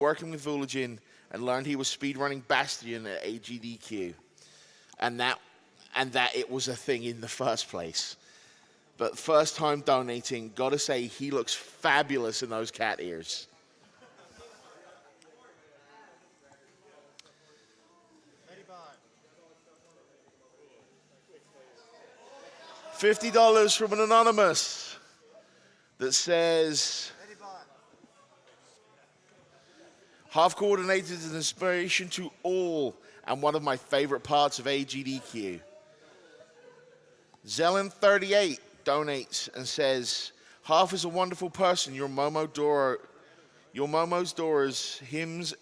working with Voolagin and learned he was speedrunning Bastion at AGDQ. And that it was a thing in the first place. But first time donating, gotta say, he looks fabulous in those cat ears. $50 from an anonymous that says, half coordinated is an inspiration to all and one of my favorite parts of AGDQ. Zelen38 donates and says, half is a wonderful person. Your Momo's Dora's hymns.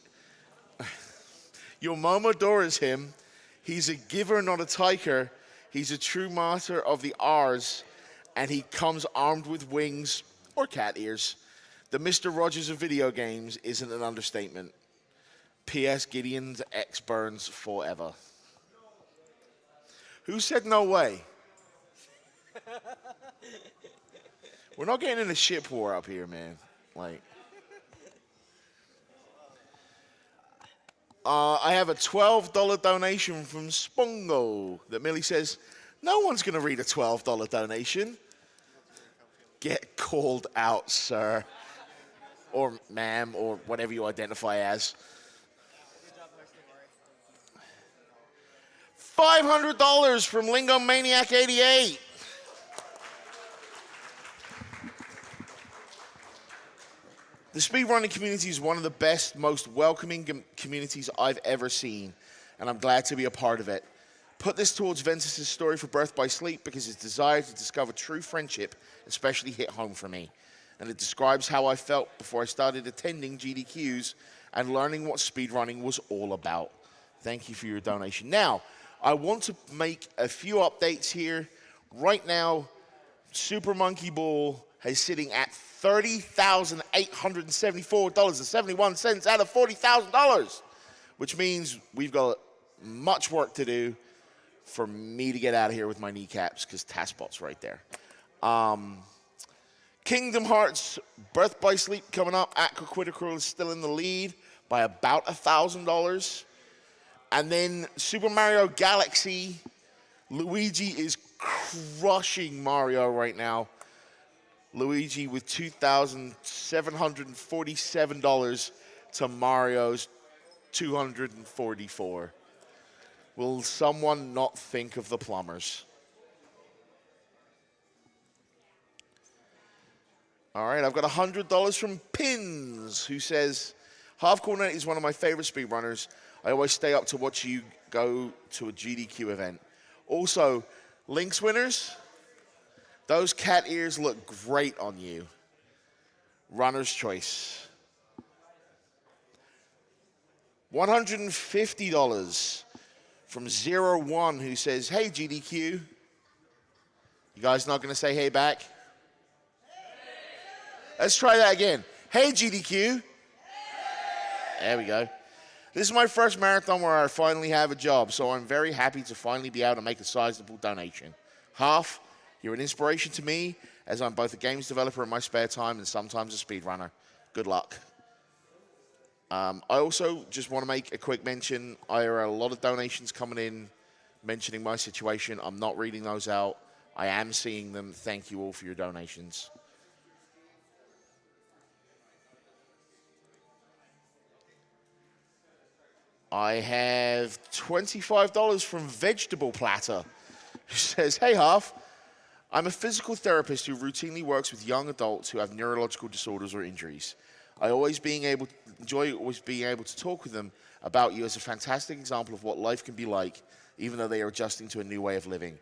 Your Momo Dora's him. He's a giver, not a taker. He's a true master of the R's, and he comes armed with wings or cat ears. The Mr. Rogers of video games isn't an understatement. P.S. Gideon's X burns forever. Who said no way? We're not getting in a ship war up here, man. Like, I have a $12 donation from Spongo that merely says, no one's going to read a $12 donation. Get called out, sir. Or ma'am, or whatever you identify as. $500 from Lingo Maniac 88. The speedrunning community is one of the best, most welcoming communities I've ever seen, and I'm glad to be a part of it. Put this towards Ventus' story for Birth by Sleep because his desire to discover true friendship especially hit home for me. And it describes how I felt before I started attending GDQs and learning what speedrunning was all about. Thank you for your donation. Now, I want to make a few updates here. Right now, Super Monkey Ball is sitting at $30,874.71 out of $40,000, which means we've got much work to do for me to get out of here with my kneecaps because Taskbot's right there. Kingdom Hearts Birth by Sleep coming up. Aquaquitical is still in the lead by about $1,000. And then Super Mario Galaxy, Luigi is crushing Mario right now. Luigi with $2,747 to Mario's $244. Will someone not think of the plumbers? All right, I've got $100 from Pins, who says, half coordinated is one of my favorite speedrunners. I always stay up to watch you go to a GDQ event. Also, Lynx winners, those cat ears look great on you. Runner's choice. $150 from 01, who says, hey, GDQ. You guys not going to say hey back? Let's try that again. Hey, GDQ. There we go. This is my first marathon where I finally have a job, so I'm very happy to finally be able to make a sizable donation. Half, you're an inspiration to me, as I'm both a games developer in my spare time and sometimes a speedrunner. Good luck. I also just want to make a quick mention. There are a lot of donations coming in mentioning my situation. I'm not reading those out. I am seeing them. Thank you all for your donations. I have $25 from Vegetable Platter, who says, hey, Half, I'm a physical therapist who routinely works with young adults who have neurological disorders or injuries. I enjoy always being able to talk with them about you as a fantastic example of what life can be like, even though they are adjusting to a new way of living.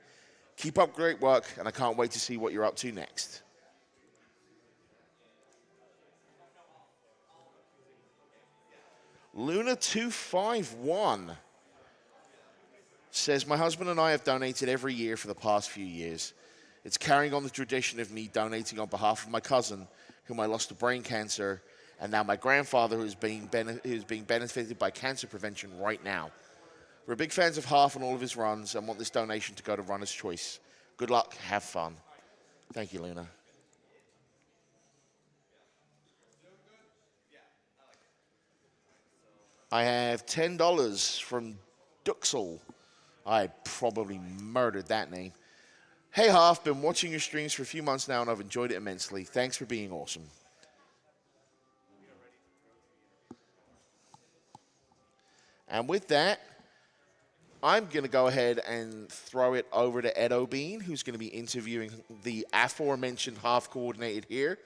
Keep up great work, and I can't wait to see what you're up to next. Luna251 says, my husband and I have donated every year for the past few years. It's carrying on the tradition of me donating on behalf of my cousin, whom I lost to brain cancer, and now my grandfather, who is being benefited by cancer prevention right now. We're big fans of Half and all of his runs and want this donation to go to Runner's Choice. Good luck. Have fun. Thank you, Luna. I have $10 from Duxel. I probably murdered that name. Hey, Half, been watching your streams for a few months now, and I've enjoyed it immensely. Thanks for being awesome. And with that, I'm going to go ahead and throw it over to Edo Bean, who's going to be interviewing the aforementioned half-coordinated here.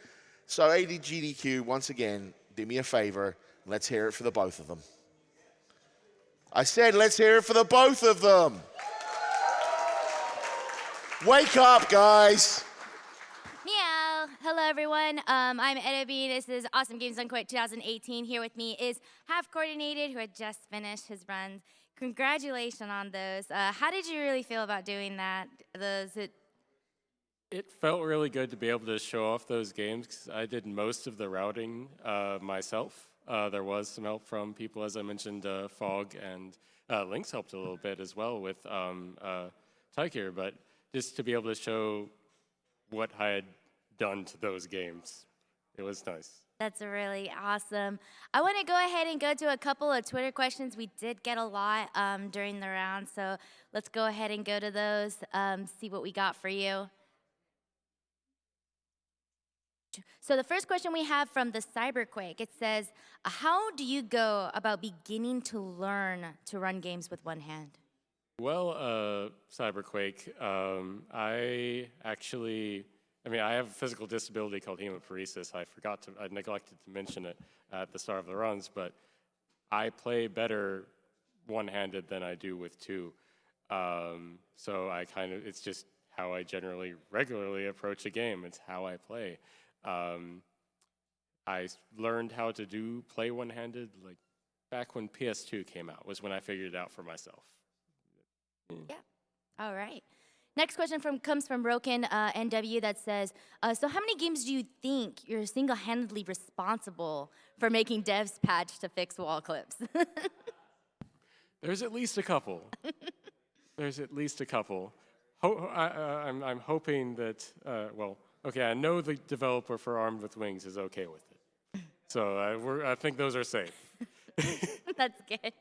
So AGDQ, once again, do me a favor. Let's hear it for the both of them. I said let's hear it for the both of them. Wake up, guys. Meow. Hello, everyone. I'm Edo Bean. This is Awesome Games Unquote 2018. Here with me is Half Coordinated, who had just finished his runs. Congratulations on those. How did you really feel about doing that? It felt really good to be able to show off those games because I did most of the routing myself. There was some help from people, as I mentioned, Fog and Lynx helped a little bit as well with Tykeer, but just to be able to show what I had done to those games, it was nice. That's really awesome. I want to go ahead and go to a couple of Twitter questions. We did get a lot during the round, so let's go ahead and go to those, see what we got for you. So the first question we have from the Cyberquake, it says, how do you go about beginning to learn to run games with one hand? Well, Cyberquake, I have a physical disability called hemopharesis. I neglected to mention it at the start of the runs, but I play better one-handed than I do with two. So it's just how I regularly approach a game. It's how I play. I learned how to play one-handed like back when PS2 came out was when I figured it out for myself. Yeah. All right. Next question comes from Broken NW that says, so how many games do you think you're single-handedly responsible for making devs patch to fix wall clips? There's at least a couple. I'm hoping that, I know the developer for Armed with Wings is okay with it. So I think those are safe. That's good.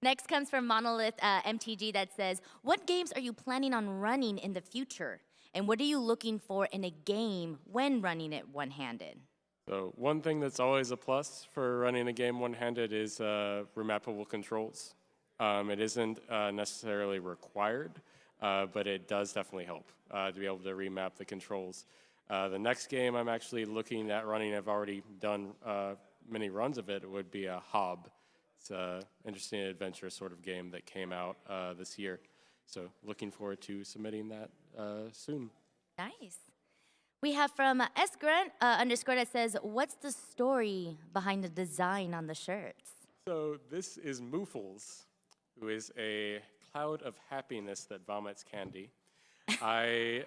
Next comes from Monolith MTG that says, what games are you planning on running in the future? And what are you looking for in a game when running it one-handed? So one thing that's always a plus for running a game one-handed is remappable controls. It isn't necessarily required, but it does definitely help to be able to remap the controls. The next game I'm actually looking at running, I've already done many runs of it, would be a Hob. It's an interesting adventure sort of game that came out this year. So looking forward to submitting that soon. Nice. We have from sgrunt _ that says, what's the story behind the design on the shirts? So this is Moofles, who is a cloud of happiness that vomits candy. I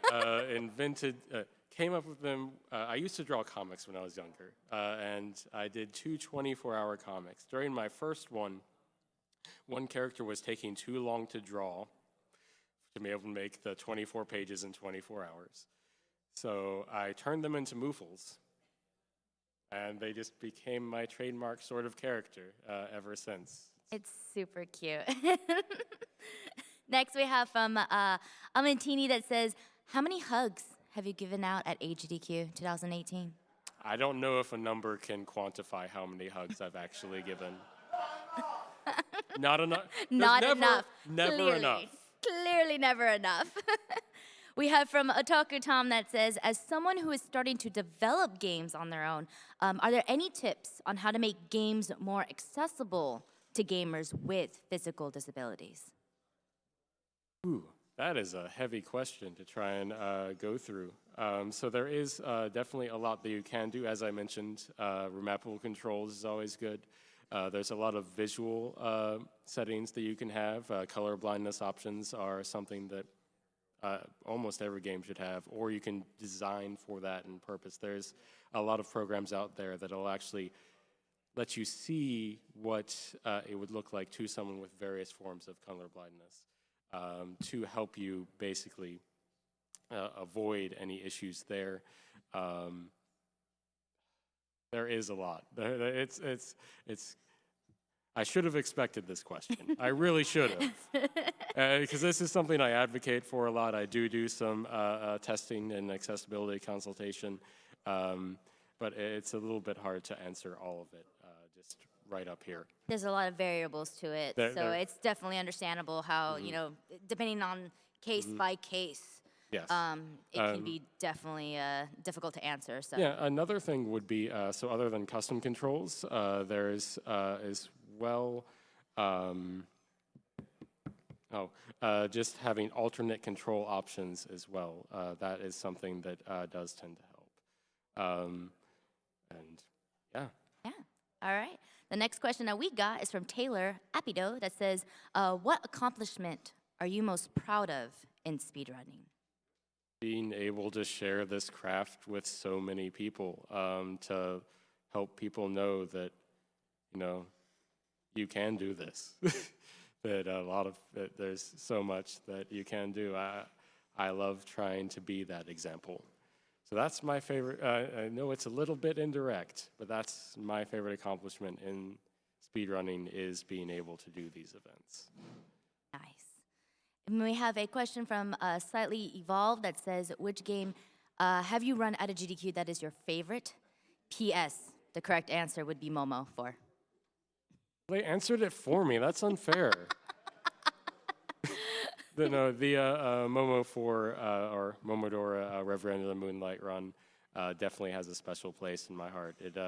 came up with them. I used to draw comics when I was younger, and I did 2 24-hour comics. During my first one character was taking too long to draw to be able to make the 24 pages in 24 hours. So I turned them into Moofles, and they just became my trademark sort of character ever since. It's super cute. Next we have from Amantini that says, how many hugs have you given out at AGDQ 2018? I don't know if a number can quantify how many hugs I've actually given. Not enough. Not enough. Never Clearly. enough. Clearly never enough. We have from Otaku Tom that says, as someone who is starting to develop games on their own, are there any tips on how to make games more accessible to gamers with physical disabilities? Ooh, that is a heavy question to try and go through. So there is definitely a lot that you can do. As I mentioned, remappable controls is always good. There's a lot of visual settings that you can have. Color blindness options are something that almost every game should have, or you can design for that in purpose. There's a lot of programs out there that will actually let you see what it would look like to someone with various forms of color blindness. To help you basically avoid any issues there. There is a lot. I should have expected this question. I really should have. Because this is something I advocate for a lot. I do some testing and accessibility consultation, but it's a little bit hard to answer all of it just right up here. There's a lot of variables to it, so it's definitely understandable how, you know, depending on case by case, Yes. it can be definitely difficult to answer. So. Yeah, another thing would be, so other than custom controls, there's as well, just having alternate control options as well. That is something that does tend to help. And yeah. Yeah, all right. The next question that we got is from Taylor Apido that says, what accomplishment are you most proud of in speedrunning? Being able to share this craft with so many people, to help people know that, you know, you can do this. That there's so much that you can do. I love trying to be that example. So that's my favorite. I know it's a little bit indirect, but that's my favorite accomplishment in speedrunning is being able to do these events. Nice. And we have a question from Slightly Evolved that says, which game have you run at a GDQ that is your favorite? P.S. The correct answer would be Momo 4. They answered it for me. That's unfair. The Momo 4 or Momodora Reverend of the Moonlight run definitely has a special place in my heart. It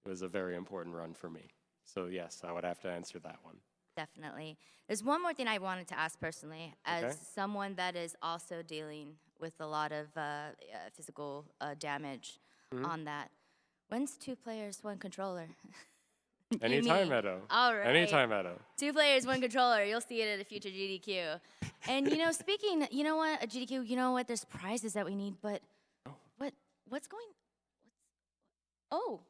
was a very important run for me. So yes, I would have to answer that one. Definitely. There's one more thing I wanted to ask personally, as someone that is also dealing with a lot of physical damage on that. When's 2 players, 1 controller? Anytime, Edo. All right. Anytime, Edo. 2 players, 1 controller. You'll see it at a future GDQ. And you know, speaking, you know what, a GDQ, you know what? There's prizes that we need, but what's going? Oh.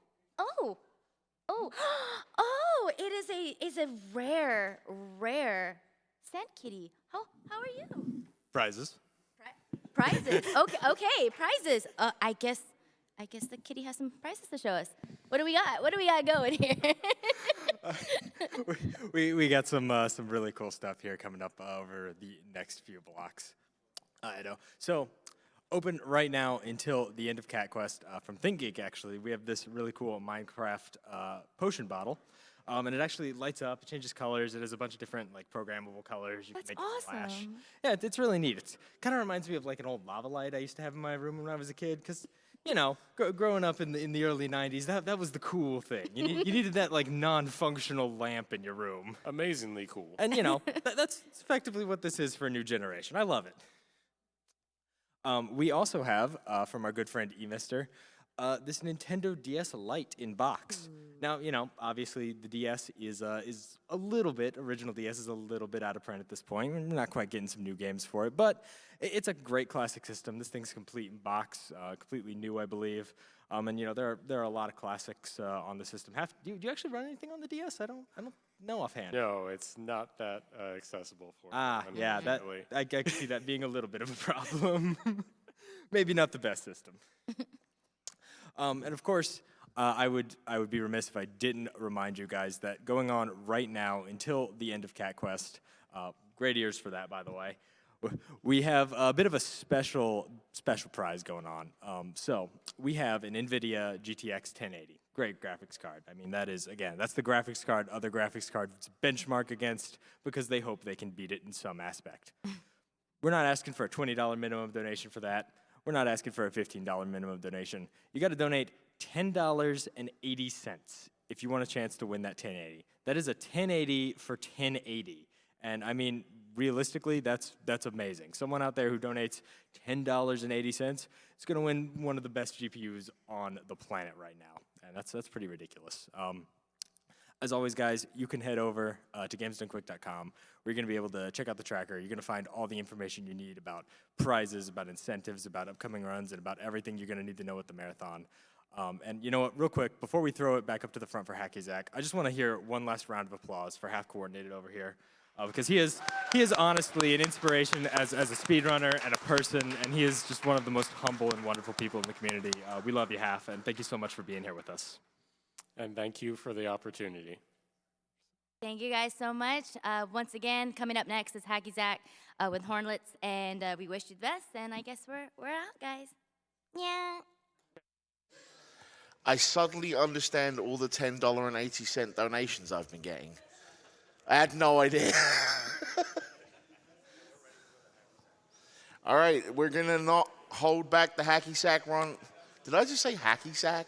It is a rare sand kitty. How are you? Prizes. Prizes. Okay, prizes. I guess the kitty has some prizes to show us. What do we got? What do we got going here? We got some really cool stuff here coming up over the next few blocks. I know. So, open right now until the end of Cat Quest from ThinkGeek. Actually, we have this really cool Minecraft potion bottle. And it actually lights up, it changes colors, it has a bunch of different like programmable colors. You That's can make it flash. awesome. Yeah, it's really neat. It kind of reminds me of like an old lava light I used to have in my room when I was a kid, because, you know, growing up in the early 90s, that was the cool thing. You needed that like non-functional lamp in your room. Amazingly cool. And, you know, that's effectively what this is for a new generation. I love it. We also have, from our good friend E-Mister, this Nintendo DS Lite in box. Now, you know, obviously the DS is a little bit, original DS is a little bit out of print at this point. We're not quite getting some new games for it, but it's a great classic system. This thing's complete in box, completely new, I believe. And, you know, there are a lot of classics on the system. Do you actually run anything on the DS? I don't know offhand. No, it's not that accessible for me. Yeah, I can see that being a little bit of a problem. Maybe not the best system. And of course, I would be remiss if I didn't remind you guys that going on right now until the end of Cat Quest, great ears for that, by the way, we have a bit of a special prize going on. So we have an NVIDIA GTX 1080. Great graphics card. I mean, that's the graphics card other graphics cards benchmark against because they hope they can beat it in some aspect. We're not asking for a $20 minimum donation for that. We're not asking for a $15 minimum donation. You got to donate $10.80 if you want a chance to win that 1080. That is a 1080 for 1080. And I mean, realistically, that's amazing. Someone out there who donates $10.80 is going to win one of the best GPUs on the planet right now. And that's pretty ridiculous. As always, guys, you can head over to gamesdonequick.com where you're going to be able to check out the tracker. You're going to find all the information you need about prizes, about incentives, about upcoming runs, and about everything you're going to need to know at the marathon. And you know what, real quick, before we throw it back up to the front for HackyZack, I just want to hear one last round of applause for Half Coordinated over here. Because he is honestly an inspiration as a speedrunner and a person, and he is just one of the most humble and wonderful people in the community. We love you, Half, and thank you so much for being here with us. And thank you for the opportunity. Thank you guys so much. Once again, coming up next is HackyZack with Hornlitz, and we wish you the best. And I guess we're out, guys. Yeah. I suddenly understand all the $10.80 donations I've been getting. I had no idea. All right, we're going to not hold back the HackyZack run. Did I just say HackyZack?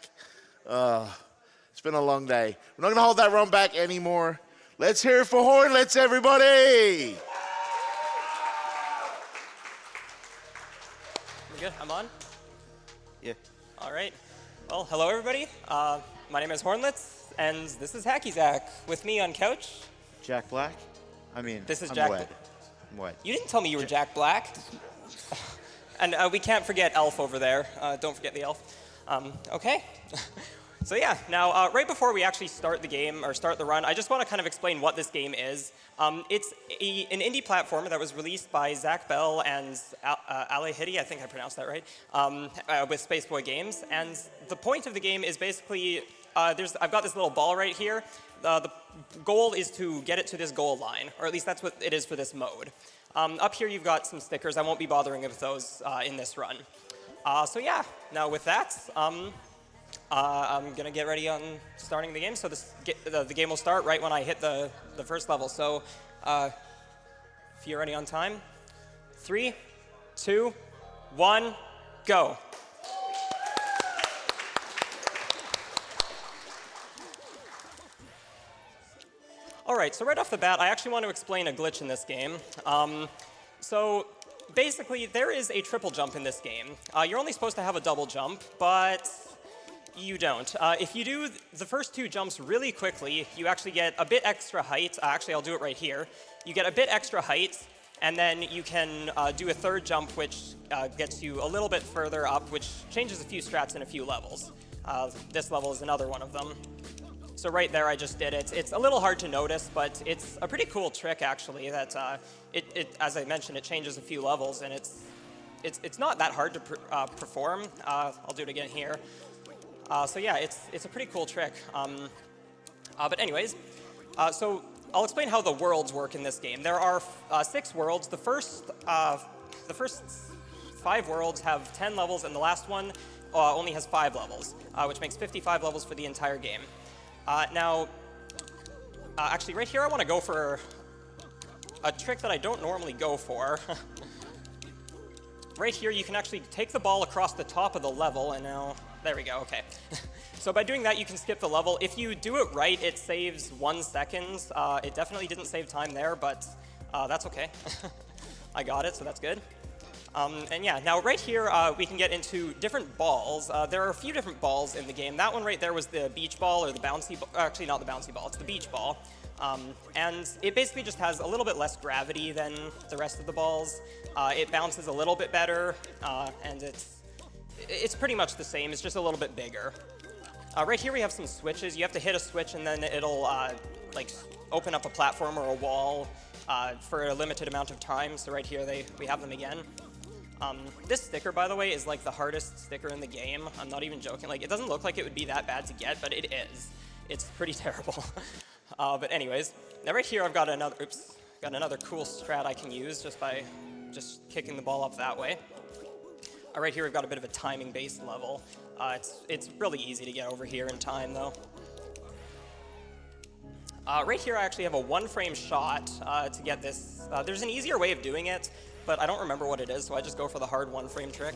It's been a long day. We're not going to hold that run back anymore. Let's hear it for Hornlitz, everybody! We good? I'm on? Yeah. All right. Well, hello, everybody. My name is Hornlitz, and this is HackyZack. With me on couch. Jack Black? I mean, This is I'm Jack wed. I'm wed. You didn't tell me you were Jack Black. And we can't forget Elf over there. Don't forget the Elf. Okay. So yeah, now right before we actually start the game or start the run, I just want to kind of explain what this game is. It's an indie platformer that was released by Zach Bell and Ali Hiddy, I think I pronounced that right, with Spaceboy Games. And the point of the game is basically, I've got this little ball right here. The goal is to get it to this goal line, or at least that's what it is for this mode. Up here you've got some stickers. I won't be bothering with those in this run. So yeah, now with that, I'm going to get ready on starting the game. So the game will start right when I hit the first level. So if you're ready on time, 3, 2, 1, go. All right, so right off the bat, I actually want to explain a glitch in this game. So basically, there is a triple jump in this game. You're only supposed to have a double jump, but you don't. If you do the first 2 jumps really quickly, you actually get a bit extra height. Actually, I'll do it right here. You get a bit extra height, and then you can do a 3rd jump, which gets you a little bit further up, which changes a few strats in a few levels. This level is another one of them. So right there, I just did it. It's a little hard to notice, but it's a pretty cool trick, actually, that as I mentioned, it changes a few levels, and it's not that hard to perform. I'll do it again here. So yeah, it's a pretty cool trick. But anyways, so I'll explain how the worlds work in this game. There are 6 worlds. The first 5 worlds have 10 levels, and the last one only has 5 levels, which makes 55 levels for the entire game. Now, actually, right here, I want to go for a trick that I don't normally go for. Right here, you can actually take the ball across the top of the level, and now, there we go, okay. So by doing that, you can skip the level. If you do it right, it saves 1 second. It definitely didn't save time there, but that's okay. I got it, so that's good. And yeah, now right here, we can get into different balls. There are a few different balls in the game. That one right there was the beach ball, or the bouncy ball. Actually, not the bouncy ball, it's the beach ball. And it basically just has a little bit less gravity than the rest of the balls. It bounces a little bit better, and it's pretty much the same. It's just a little bit bigger. Right here we have some switches. You have to hit a switch, and then it'll like open up a platform or a wall for a limited amount of time. So right here we have them again. This sticker, by the way, is like the hardest sticker in the game. I'm not even joking. Like, it doesn't look like it would be that bad to get, but it is. It's pretty terrible. But anyways, now right here I've got another cool strat I can use just by kicking the ball up that way. Right here we've got a bit of a timing-based level. It's really easy to get over here in time, though. Right here I actually have a 1-frame shot to get this. There's an easier way of doing it, but I don't remember what it is, so I just go for the hard 1-frame trick.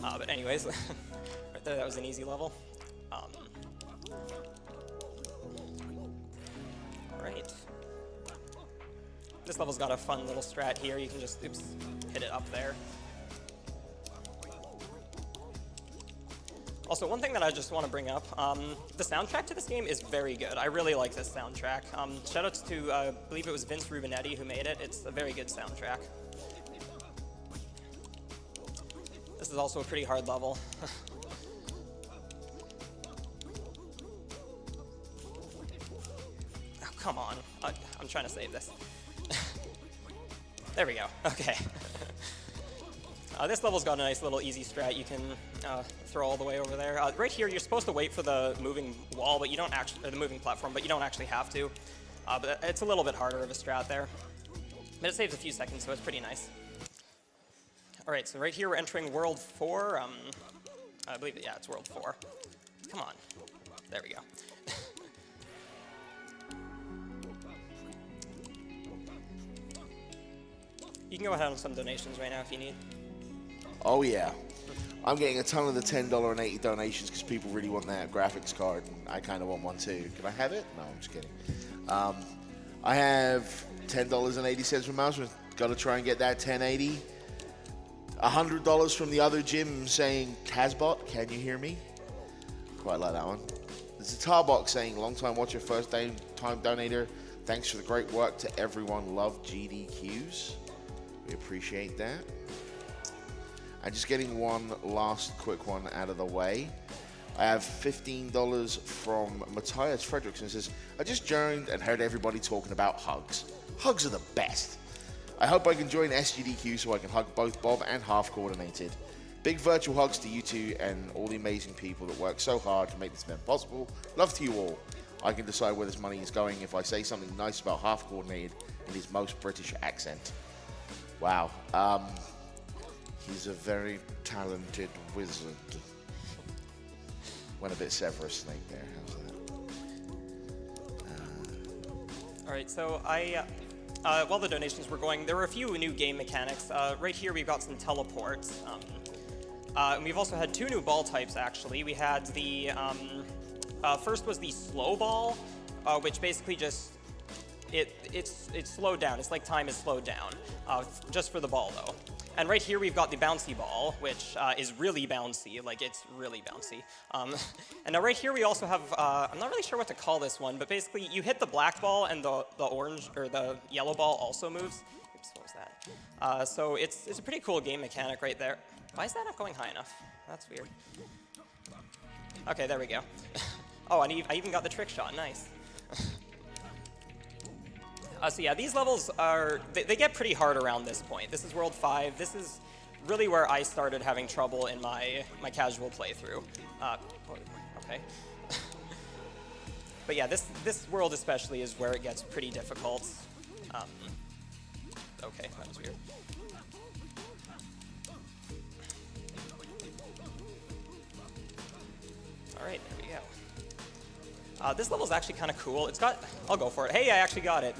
But anyways, right there, that was an easy level. All right. This level's got a fun little strat here. You can just, hit it up there. Also, one thing that I just want to bring up, the soundtrack to this game is very good. I really like this soundtrack. Shoutouts to, I believe it was Vince Rubinetti who made it. It's a very good soundtrack. This is also a pretty hard level. Oh, come on. I'm trying to save this. There we go. Okay. This level's got a nice little easy strat you can throw all the way over there. Right here, you're supposed to wait for the moving wall, but you don't actually, or the moving platform, but you don't actually have to. But it's a little bit harder of a strat there. But it saves a few seconds, so it's pretty nice. All right, so right here we're entering World 4. I believe, yeah, it's World 4. Come on. There we go. You can go ahead on some donations right now if you need. Oh yeah. I'm getting a ton of the $10.80 donations because people really want that graphics card, and I kind of want one too. Can I have it? No, I'm just kidding. I have $10.80 from Mouse. We've got to try and get that 1080. $100 from the other gym saying, Tazbot, can you hear me? Quite like that one. There's a Tarbox saying, long time watcher, first time donator. Thanks for the great work to everyone. Love GDQs. We appreciate that. And just getting one last quick one out of the way. I have $15 from Matthias Fredrickson. Says, I just joined and heard everybody talking about hugs. Hugs are the best. I hope I can join SGDQ so I can hug both Bob and Half Coordinated. Big virtual hugs to you two and all the amazing people that work so hard to make this event possible. Love to you all. I can decide where this money is going if I say something nice about Half Coordinated in his most British accent. Wow. He's a very talented wizard. Went a bit Severus Snape there. How's that? All right, so while the donations were going, there were a few new game mechanics. Right here we've got some teleports. And we've also had 2 new ball types, actually. We had the, first was the slow ball, which basically just, it's slowed down. It's like time is slowed down, just for the ball, though. And right here we've got the bouncy ball, which is really bouncy, like it's really bouncy. And now right here we also have, I'm not really sure what to call this one, but basically you hit the black ball and the orange, or the yellow ball also moves. Oops, what was that? So it's a pretty cool game mechanic right there. Why is that not going high enough? That's weird. Okay, there we go. Oh, and I even got the trick shot, nice. So yeah, these levels are, they get pretty hard around this point. This is World 5. This is really where I started having trouble in my casual playthrough. Okay. But yeah, this world especially is where it gets pretty difficult. Okay, that was weird. All right, there we go. This level is actually kind of cool. It's got, I'll go for it. Hey, I actually got it.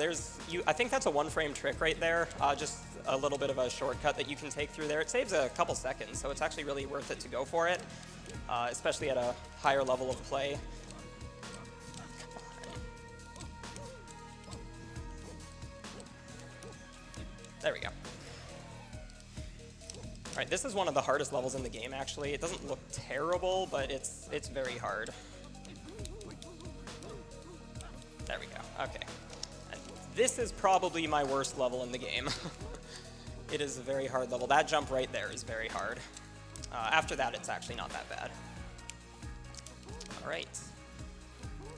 I think that's a 1-frame trick right there. Just a little bit of a shortcut that you can take through there. It saves a couple seconds, so it's actually really worth it to go for it, especially at a higher level of play. There we go. All right, this is one of the hardest levels in the game, actually. It doesn't look terrible, but it's very hard. There we go, okay. And this is probably my worst level in the game. It is a very hard level. That jump right there is very hard. After that, it's actually not that bad. All right.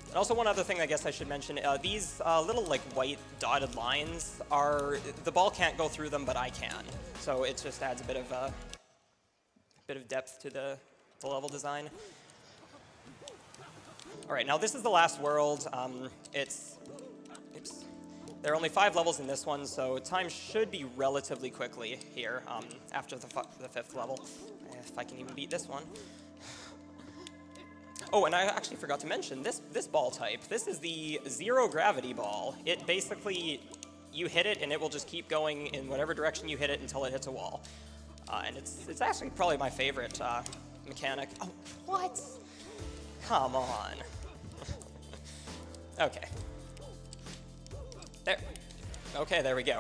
And also one other thing I guess I should mention, these little like white dotted lines are, the ball can't go through them, but I can. So it just adds a bit of depth to the level design. All right, now this is the last world. There are only 5 levels in this one, so time should be relatively quickly here after the 5th level, if I can even beat this one. Oh, and I actually forgot to mention this ball type. This is the zero gravity ball. It basically, you hit it and it will just keep going in whatever direction you hit it until it hits a wall. And it's actually probably my favorite mechanic. Oh, what? Come on. Okay. There. Okay, there we go.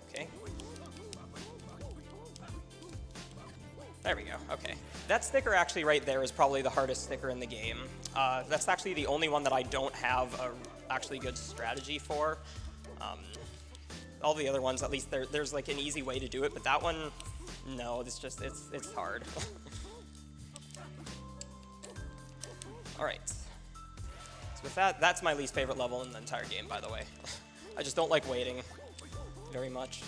Okay. There we go, okay. That sticker actually right there is probably the hardest sticker in the game. That's actually the only one that I don't have a actually good strategy for. All the other ones, at least there's like an easy way to do it, but that one, no, it's hard. All right. So with that, that's my least favorite level in the entire game, by the way. I just don't like waiting very much.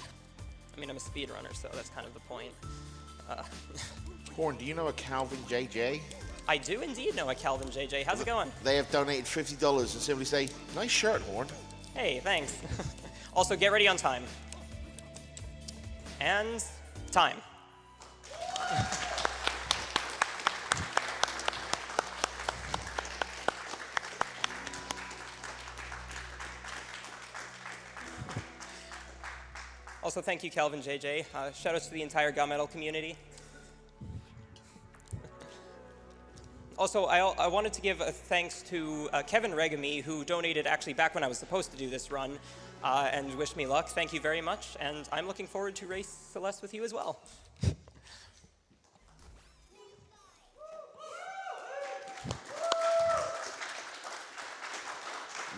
I mean, I'm a speedrunner, so that's kind of the point. Horn, do you know a Calvin JJ? I do indeed know a Calvin JJ. How's it going? They have donated $50 and simply say, nice shirt, Horn. Hey, thanks. Also, get ready on time. And time. Also, thank you, Calvin JJ. Shout outs to the entire gunmetal community. Also, I wanted to give a thanks to Kevin Regami, who donated actually back when I was supposed to do this run, and wished me luck. Thank you very much, and I'm looking forward to race Celeste with you as well.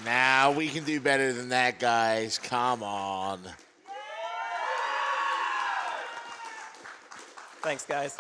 Now we can do better than that, guys. Come on. Thanks, guys.